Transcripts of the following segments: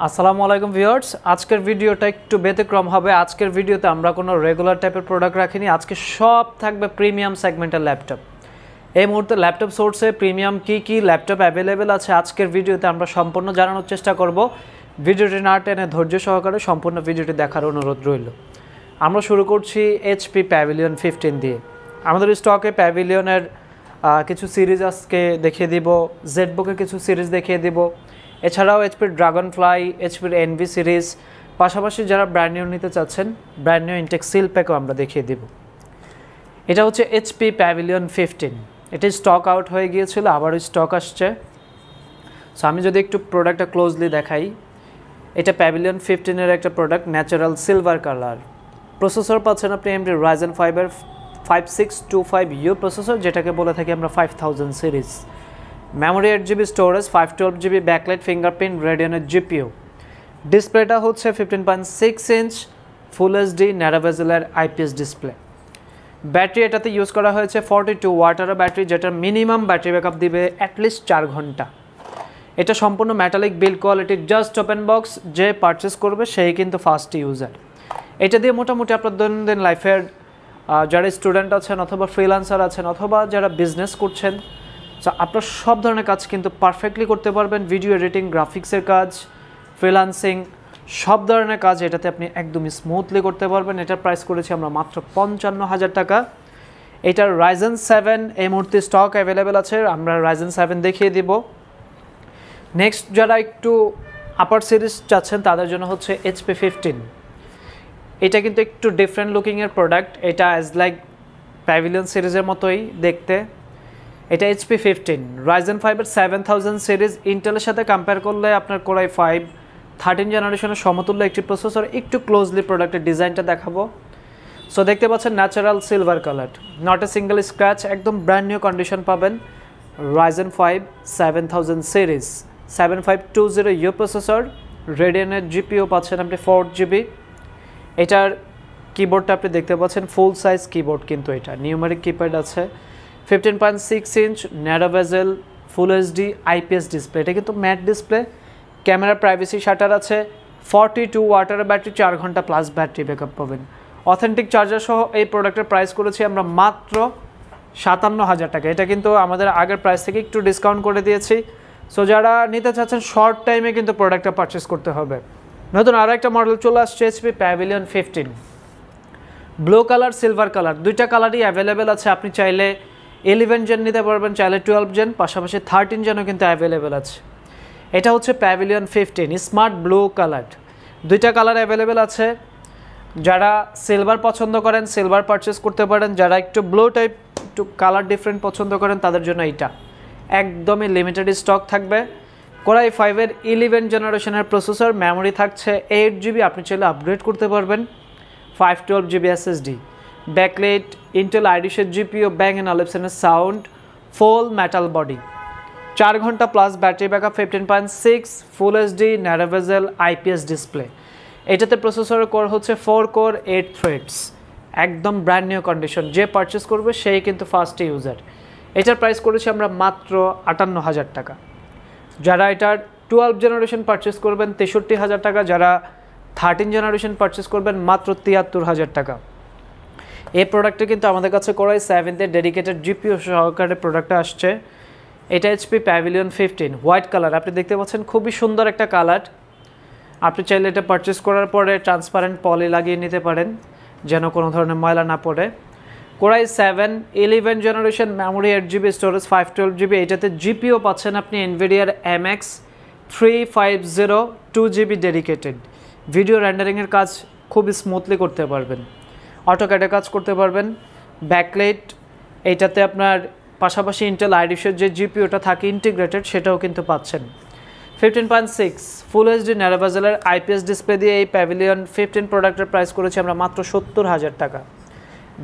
আসসালামু আলাইকুম ভিউয়ার্স, আজকের ভিডিওটা একটু ব্যতিক্রম হবে। আজকের ভিডিওতে আমরা কোনো রেগুলার টাইপের প্রোডাক্ট রাখিনি। আজকে সব থাকবে প্রিমিয়াম সেগমেন্টের ল্যাপটপ। এই মুহূর্তে ল্যাপটপ সোর্সে প্রিমিয়াম কি ল্যাপটপ অ্যাভেলেবেল আছে আজকের ভিডিওতে আমরা সম্পূর্ণ জানানোর চেষ্টা করব। ভিডিওটি না টেনে ধৈর্য সহকারে সম্পূর্ণ ভিডিওটি দেখার অনুরোধ রইল। আমরা শুরু করছি এইচপি প্যাভিলিয়ন 15 দিয়ে। আমাদের স্টকে প্যাভিলিয়নের কিছু সিরিজ আজকে দেখিয়ে দিব, জেডবুকের কিছু সিরিজ দেখিয়ে দিব, এছাড়াও এইচপির ড্রাগন ফ্লাই, এইচপির এনভি সিরিজ, পাশাপাশি যারা ব্র্যান্ড নিউ নিতে চাচ্ছেন ব্র্যান্ড নিউ ইনটেক সিল প্যাকও আমরা দেখিয়ে দিব। এটা হচ্ছে এইচপি প্যাভিলিয়ন 15। এটি স্টক আউট হয়ে গিয়েছিল, আবারও স্টক আসছে। সো আমি যদি একটু প্রোডাক্টটা ক্লোজলি দেখাই, এটা প্যাভিলিয়ন 15-এর একটা product, natural silver colour. Processor পাচ্ছেন আপনি AMD Ryzen 5-এর 5625U প্রসেসর, যেটাকে বলে থাকি আমরা 5000 series. Memory 8GB, storage 512GB, backlight, fingerprint, রেডিয়নের জিপিইউ। ডিসপ্লেটা হচ্ছে 15.6 ইঞ্চ ফুল এইচডি ন্যারো বেজেলের আইপিএস ডিসপ্লে। ব্যাটারি এটাতে ইউজ করা হয়েছে 42 ওয়াটের ব্যাটারি, যেটা মিনিমাম ব্যাটারি ব্যাকআপ দিবে অ্যাটলিস্ট 4 ঘন্টা। এটা সম্পূর্ণ metallic build quality, just open box. যে পারচেস করবে সেই কিন্তু ফার্স্ট ইউজার। এটা দিয়ে মোটামুটি আপনার দৈনন্দিন লাইফের যারা স্টুডেন্ট আছেন অথবা ফ্রিল্যান্সার আছেন অথবা যারা বিজনেস করছেন, সো আপনার সব ধরনের কাজ কিন্তু পারফেক্টলি করতে পারবেন। ভিডিও এডিটিং, গ্রাফিক্সের কাজ, ফ্রিল্যান্সিং, সব ধরনের কাজ এটাতে আপনি একদমই স্মুথলি করতে পারবেন। এটার প্রাইস করেছি আমরা মাত্র 55,000 টাকা। এটার Ryzen 7 এই মুহূর্তে স্টক অ্যাভেলেবেল আছে, আমরা Ryzen 7 দেখিয়ে দিব। নেক্সট যারা একটু আপার সিরিজ চাচ্ছেন তাদের জন্য হচ্ছে এইচপি 15। এটা কিন্তু একটু ডিফারেন্ট লুকিংয়ের প্রোডাক্ট। এটা অ্যাজ লাইক প্যাভিলিয়ন সিরিজের মতোই দেখতে। এটা এইচপি 15 Ryzen 5-এর 7000 সিরিজ। ইন্টেলের সাথে কম্পেয়ার করলে আপনার Core i5 13 জেনারেশনের সমতুল্য একটি প্রসেসর। একটু ক্লোজলি প্রোডাক্টের ডিজাইনটা দেখাবো। সো দেখতে পাচ্ছেন natural silver colour, not a single scratch, একদম ব্র্যান্ড নিউ কন্ডিশন পাবেন। Ryzen 5 7000 সিরিজ, 7520U প্রসেসর, রেডিয়নের জিপিইউ পাচ্ছেন আপনি 4GB। এটার কিবোর্ডটা আপনি দেখতে পাচ্ছেন ফুল সাইজ কিবোর্ড, কিন্তু এটা নিউমেরিক কিপ্যাড আছে। 15.6 ইঞ্চ ন্যারো বেজেল, ফুল এইচডি আইপিএস ডিসপ্লে। এটা কিন্তু mat display. Camera privacy shutter আছে। 42 ওয়াটের ব্যাটারি, 4 ঘন্টা প্লাস ব্যাটারি ব্যাকআপ পাবেন। অথেন্টিক চার্জার সহ এই প্রোডাক্টের প্রাইস করেছি আমরা মাত্র 57,000 টাকা। এটা কিন্তু আমাদের আগের প্রাইস থেকে একটু ডিসকাউন্ট করে দিয়েছি। সো যারা নিতে চাচ্ছেন শর্ট টাইমে কিন্তু প্রোডাক্টটা পারচেস করতে হবে। নতুন আরও একটা মডেল চলে আসছে HP pavilion 15। Blue colour, silver colour, দুইটা কালারই অ্যাভেলেবেল আছে। আপনি চাইলে 11 জেন নিতে পারবেন, চাইলে 12 জেন, পাশাপাশি 13 জেনও কিন্তু অ্যাভেলেবেল আছে। এটা হচ্ছে প্যাভিলিয়ন 15 স্মার্ট ব্লু কালার। দুইটা কালার অ্যাভেলেবেল আছে। যারা সিলভার পছন্দ করেন সিলভার পারচেস করতে পারেন। যারা একটু ব্লু টাইপ, একটু কালার ডিফারেন্ট পছন্দ করেন তাদের জন্য এইটা একদমই লিমিটেড স্টক থাকবে। Core i5-এর 11 জেনারেশনের প্রসেসর, মেমোরি থাকছে 8GB, আপনি চাইলে আপগ্রেড করতে পারবেন। 512GB SSD, ব্যাকলাইট, ইন্টেল আইরিশের জিপিইউ, ব্যাং & অলিপসনের সাউন্ড, ফুল মেটাল বডি, 4 ঘন্টা plus battery backup, 15.6 full HD narrow bezel IPS display. এটাতে প্রসেসরের কোর হচ্ছে 4 কোর 8 থ্রেডস, একদম ব্র্যান্ড নিউ কন্ডিশন। যে পারচেস করবে সেই কিন্তু ফার্স্ট ইউজার। এটার প্রাইস করেছি আমরা মাত্র 58,000 টাকা। যারা এটার 12 জেনারেশন পারচেস করবেন 63,000 টাকা। যারা 13 জেনারেশন পারচেস করবেন মাত্র 73,000 টাকা। এই প্রোডাক্টটা কিন্তু আমাদের কাছে Core i7-তে ডেডিকেটেড জিপিইউ সহকারে প্রোডাক্টটা আসছে। এটা এইচপি প্যাভিলিয়ন 15 হোয়াইট কালার, আপনি দেখতে পাচ্ছেন খুবই সুন্দর একটা কালার। আপনি চাইলে এটা পারচেস করার পরে ট্রান্সপারেন্ট পলি লাগিয়ে নিতে পারেন যেন কোনো ধরনের ময়লা না পড়ে। Core i7 11 generation, memory 8GB, storage 512GB। এটাতে জিপিইউ পাচ্ছেন আপনি NVIDIA MX 350 2GB dedicated. Video রেন্ডারিংয়ের কাজ খুব স্মুথলি করতে পারবেন, অটোক্যাডে কাজ করতে পারবেন। ব্যাকলাইট, এইটাতে আপনার পাশাপাশি ইন্টেল আইরিশের যে জিপিইউটা থাকে ইন্টিগ্রেটেড সেটাও কিন্তু পাচ্ছেন। 15.6 ফুল এইচডি ন্যারো বেজেলের আইপিএস ডিসপ্লে দিয়ে এই প্যাভিলিয়ন 15 প্রোডাক্টের প্রাইস করেছি আমরা মাত্র 70,000 টাকা।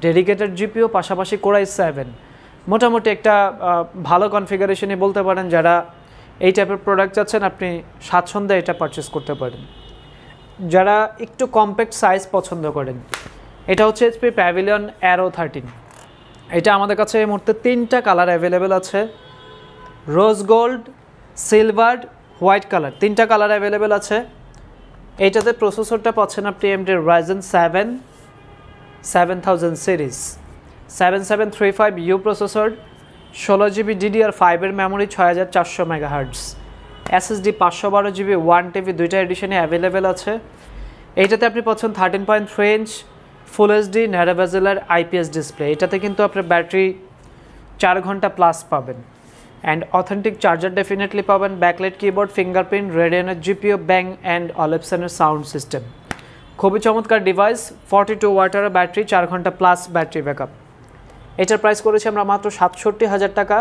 ডেডিকেটেড জিপিইউ, পাশাপাশি Core i7, মোটামুটি একটা ভালো কনফিগারেশনই বলতে পারেন। যারা এই টাইপের প্রোডাক্ট চাচ্ছেন আপনি স্বাচ্ছন্দ্যে এটা পারচেস করতে পারেন। যারা একটু কম্প্যাক্ট সাইজ পছন্দ করেন, এটা হচ্ছে এইচপি প্যাভিলিয়ন অ্যারো 13। এটা আমাদের কাছে এই মুহূর্তে 3টা কালার অ্যাভেলেবেল আছে, rose gold, silver, white colour, 3টা কালার অ্যাভেলেবেল আছে। এইটাতে প্রসেসরটা পাচ্ছেন আপনি AMD Ryzen 7 7000 series 7735U processor, 16GB DDR5 এর memory, 6400 megahertz, SSD 512GB 1TB দুইটা এডিশনে অ্যাভেলেবেল আছে। এইটাতে আপনি পাচ্ছেন 13.3 ইঞ্চ ফুল এইচডি ন্যারো বেজেলের IPS ডিসপ্লে। এটাতে কিন্তু আপনার ব্যাটারি 4 ঘন্টা প্লাস পাবেন অ্যান্ড অথেন্টিক চার্জার ডেফিনেটলি পাবেন, ব্যাকলাইট কিবোর্ড, ফিঙ্গারপ্রিন্ট, রেডিয়নের GPU, ব্যাং অ্যান্ড অলিপসনের সাউন্ড সিস্টেম। খুবই চমৎকার ডিভাইস, 42 ওয়াটের ব্যাটারি, 4 ঘন্টা প্লাস ব্যাটারি ব্যাকআপ। এটার প্রাইস করেছি আমরা মাত্র 67,000 টাকা।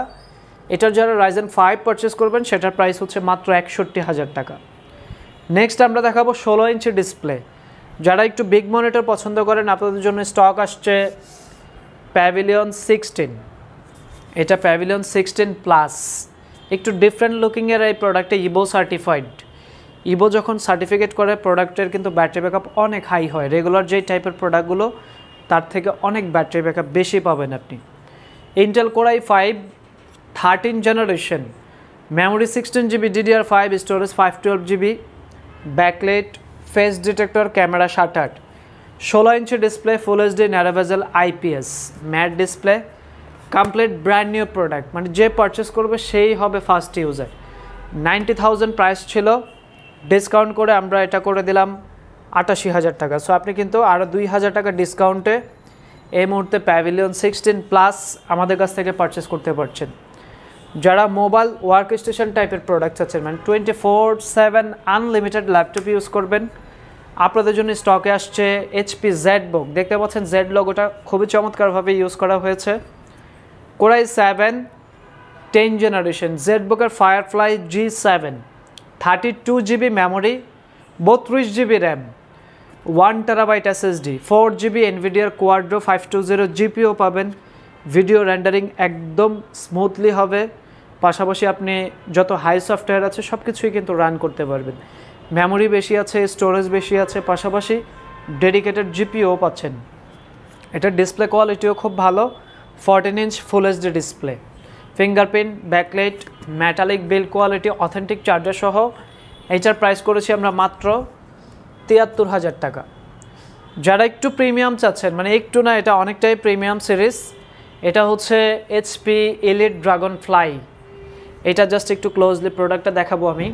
এটার যারা Ryzen 5 পারচেস করবেন সেটার প্রাইস হচ্ছে মাত্র 61,000 টাকা। নেক্সট আমরা দেখাবো 16 ইঞ্চি ডিসপ্লে। যারা একটু বিগ মনিটর পছন্দ করেন আপনাদের জন্য স্টক আসছে প্যাভিলিয়ন 16। এটা প্যাভিলিয়ন 16 প্লাস, একটু ডিফারেন্ট লুকিংয়ের এই প্রোডাক্টে ইভো সার্টিফাইড। ইভো যখন সার্টিফিকেট করে প্রোডাক্টের কিন্তু ব্যাটারি ব্যাকআপ অনেক হাই হয়, রেগুলার যেই টাইপের প্রোডাক্টগুলো তার থেকে অনেক ব্যাটারি ব্যাকআপ বেশি পাবেন আপনি। Intel core i5 13 generation, memory 16GB DDR5, storage 512GB, backlight, face detector, camera shutter, 16 inch display, full HD narrow bezel IPS matte display, complete brand new product, মানে যে পারচেস করবে সেই হবে ফার্স্ট ইউজার। 90,000 প্রাইস ছিল, discount করে আমরা এটা করে দিলাম 88,000 টাকা। সো আপনি কিন্তু আরও 2,000 টাকা ডিসকাউন্টে এই মুহূর্তে প্যাভিলিয়ন 16 প্লাস আমাদের কাছ থেকে পারচেস করতে পারছেন। যারা মোবাইল ওয়ার্ক স্টেশন টাইপের প্রোডাক্ট আছেন, মানে 24/7 আনলিমিটেড ল্যাপটপ ইউজ করবেন, আপনাদের জন্য স্টকে আসছে HP ZBook। দেখতে পাচ্ছেন জেড লোগোটা খুবই চমৎকারভাবে ইউজ করা হয়েছে। কোর i7 10 জেনারেশন, ZBook-এর Firefly G7, 32GB memory, 32GB RAM, 1TB SSD, 4GB NVIDIA Quadro 520 GPU পাবেন। ভিডিও রেন্ডারিং একদম স্মুথলি হবে, পাশাপাশি আপনি যত হাই সফটওয়্যার আছে সব কিছুই কিন্তু রান করতে পারবেন। মেমোরি বেশি আছে, স্টোরেজ বেশি আছে, পাশাপাশি ডেডিকেটেড GPU পাচ্ছেন। এটার ডিসপ্লে কোয়ালিটিও খুব ভালো, 14 inch full HD display, fingerprint, backlight, metallic build quality, authentic charger সহ। এইটার প্রাইস করেছি আমরা মাত্র 73,000 টাকা। যারা একটু প্রিমিয়াম চাচ্ছেন, মানে একটু না, এটা অনেকটাই প্রিমিয়াম সিরিজ, এটা হচ্ছে HP Elite Dragonfly। এটা জাস্ট একটু ক্লোজলি প্রোডাক্টটা দেখাবো আমি,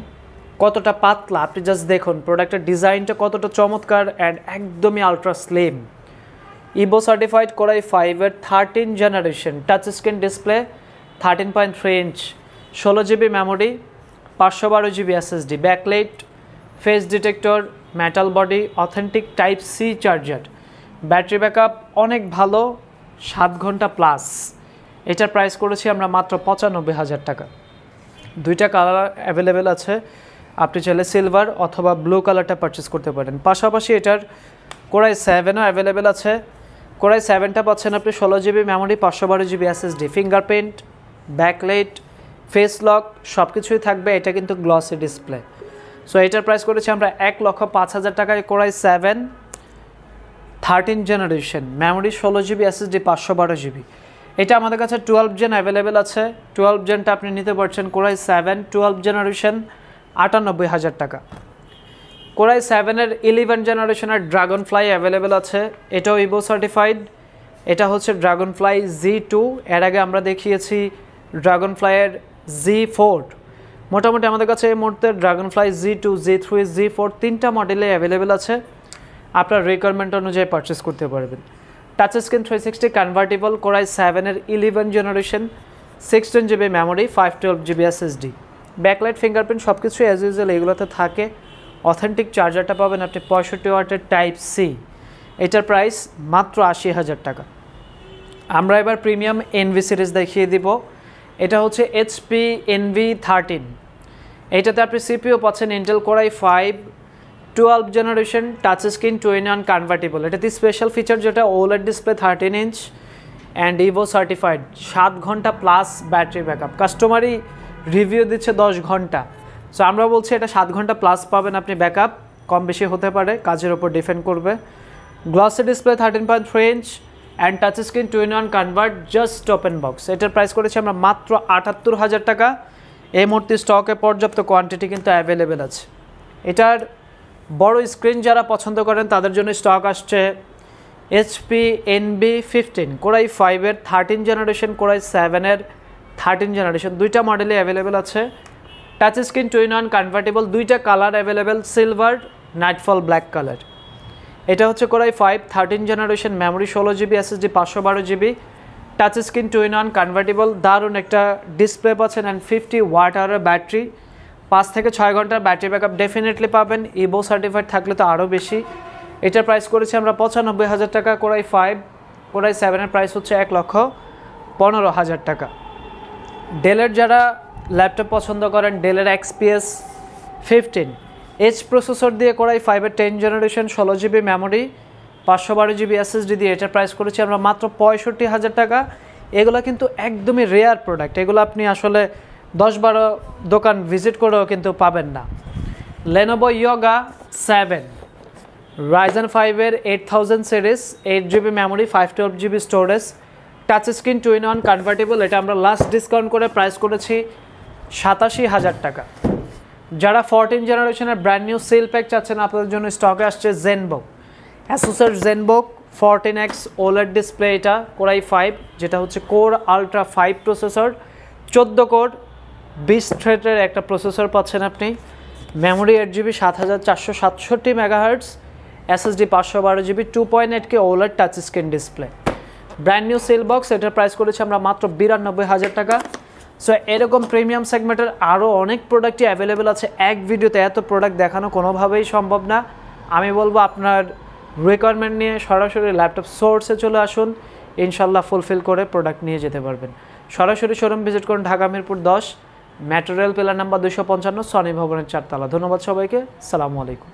কতটা পাতলা আপনি জাস্ট দেখুন, প্রোডাক্টের ডিজাইনটা কতটা চমৎকার অ্যান্ড একদমই ultra slim. Evo certified core i5-এর 13 generation, touch screen display, 13.3 inch, 16GB memory, 512GB SSD, backlight, face detector, metal body, authentic type C charger, battery backup অনেক ভালো, 7 ঘন্টা প্লাস। এটার প্রাইস করেছি আমরা মাত্র 95,000 টাকা। দুইটা কালার অ্যাভেলেবেল আছে, আপনি চাইলে সিলভার অথবা ব্লু কালারটা পারচেস করতে পারেন। পাশাপাশি এটার কোর i7ও অ্যাভেলেবেল আছে। কোর i7টা পাচ্ছেন আপনি 16GB memory, 512GB SSD, fingerprint, backlight, face lock সব কিছুই থাকবে। এটা কিন্তু গ্লসি ডিসপ্লে। সো এটার প্রাইস করেছি আমরা 1,05,000 টাকায়। Core i7 13 generation, memory 16GB SSD, 512GB। এটা আমাদের কাছে 12 জেন অ্যাভেলেবেল আছে। 12 জেনটা আপনি নিতে পারছেন কোর i7 12 জেনারেশন 98,000 টাকা। কোর i7-এর 11 জেনারেশনের ড্রাগনফ্লাই অ্যাভেলেবেল আছে, এটাও ইভো সার্টিফাইড। এটা হচ্ছে ড্রাগনফ্লাই Z2, এর আগে আমরা দেখিয়েছি ড্রাগনফ্লাইয়ের Z4। মোটামুটি আমাদের কাছে এই মুহূর্তে ড্রাগনফ্লাই Z2, Z3, Z4 তিনটা মডেলে অ্যাভেলেবেল আছে, আপনার রিকোয়ারমেন্ট অনুযায়ী পারচেস করতে পারবেন। টাচ স্ক্রিন 360 কনভার্টেবল, কোর i7-এর 11 generation, 16GB memory, 512GB SSD, backlight, fingerprint সব কিছু অ্যাজ ইউজুয়াল এগুলোতে থাকে। অথেন্টিক চার্জারটা পাবেন আপনি 65 ওয়াটের টাইপ C। এটার প্রাইস মাত্র 80,000 টাকা। আমরা এবার প্রিমিয়াম NV সিরিজ দেখিয়ে দিব। এটা হচ্ছে HP NV13। এইটাতে আপনি CPU পাচ্ছেন Intel core i5 12 generation, touch screen 2-in-1 convertible. এটাতে স্পেশাল ফিচার যেটা OLED display, 13 inch and Ivo certified, 7 ঘন্টা প্লাস ব্যাটারি ব্যাকআপ। কাস্টমারই রিভিউ দিচ্ছে 10 ঘন্টা। সো আমরা বলছি এটা 7 ঘন্টা প্লাস পাবেন আপনি ব্যাকআপ, কম বেশি হতে পারে, কাজের উপর ডিপেন্ড করবে। Glossy display, 13.3 inch and touch screen 2-in-1 convert, just open box. এটার প্রাইস করেছি আমরা মাত্র 78,000 টাকা। এই মুহূর্তে স্টকে পর্যাপ্ত কোয়ান্টিটি কিন্তু অ্যাভেলেবেল আছে। এটার বড় স্ক্রিন যারা পছন্দ করেন তাদের জন্য স্টক আসছে HP NB15 কোরাই 5 এর 13 জেনারেশন, কোরাই 7 এর 13 জেনারেশন, দুইটা মডেলে অ্যাভেলেবেল আছে। টাচ স্ক্রিন 2-in-1 কনভার্টেবল, দুইটা colour available, silver, nightfall black colour. এটা হচ্ছে core i 5 13 generation, memory 16GB, SSD 512GB, touch screen 2-in-1 convertible, দারুণ একটা ডিসপ্লে পাচ্ছেন অ্যান্ড 50 ওয়াট আওয়ারের ব্যাটারি, 5 থেকে 6 ঘন্টার ব্যাটারি ব্যাকআপ ডেফিনেটলি পাবেন। ইবো সার্টিফাইড থাকলে তো আরও বেশি। এটার প্রাইস করেছি আমরা 95,000 টাকা। কোরাই 5, কোরাই 7 এর প্রাইস হচ্ছে 1,15,000 টাকা। ডেলের যারা ল্যাপটপ পছন্দ করেন, ডেলের XPS 15 এইচ প্রসেসর দিয়ে কোরাই 5 এর 10 generation, 16GB memory, 512GB SSD দিয়ে এটার প্রাইস করেছি আমরা মাত্র 65,000 টাকা। এগুলো কিন্তু একদমই রেয়ার প্রোডাক্ট, এগুলো আপনি আসলে 10-12 দোকান ভিজিট করেও কিন্তু পাবেন না। Lenovo Yoga 7 Ryzen 5 এর 8000 series, 8GB memory, 512GB storage, touch screen 2-in-1 convertible. এটা আমরা লাস্ট ডিসকাউন্ট করে প্রাইস করেছি 87,000 টাকা। যারা 14 জেনারেশনের ব্র্যান্ড নিউ সিল প্যাক চাচ্ছেন আপনাদের জন্য স্টকে আসছে ZenBook, Asus-এর ZenBook 14X OLED display, এটা কোরাই 5 যেটা হচ্ছে কোর আলট্রা 5 প্রসেসর, 14 কোর 20 থ্রেডের একটা প্রসেসর পাচ্ছেন আপনি। Memory 8GB 7467 MHz, SSD 512GB, 2.8K OLED touch screen display, brand new seal বক্স। এটার প্রাইস করেছি আমরা মাত্র 92,000 টাকা। সো এরকম প্রিমিয়াম সেগমেন্টের আরও অনেক প্রোডাক্টই অ্যাভেলেবেল আছে। এক ভিডিওতে এত প্রোডাক্ট দেখানো কোনোভাবেই সম্ভব না। আমি বলবো আপনার রিকোয়ারমেন্ট নিয়ে সরাসরি ল্যাপটপ সোর্সে চলে আসুন, ইনশাল্লাহ ফুলফিল করে প্রোডাক্ট নিয়ে যেতে পারবেন। সরাসরি শোরুম ভিজিট করুন Dhaka Mirpur 10, metro rail pillar number 255, Sony ভবনের 4 তলা। ধন্যবাদ সবাইকে, আসসালামু আলাইকুম।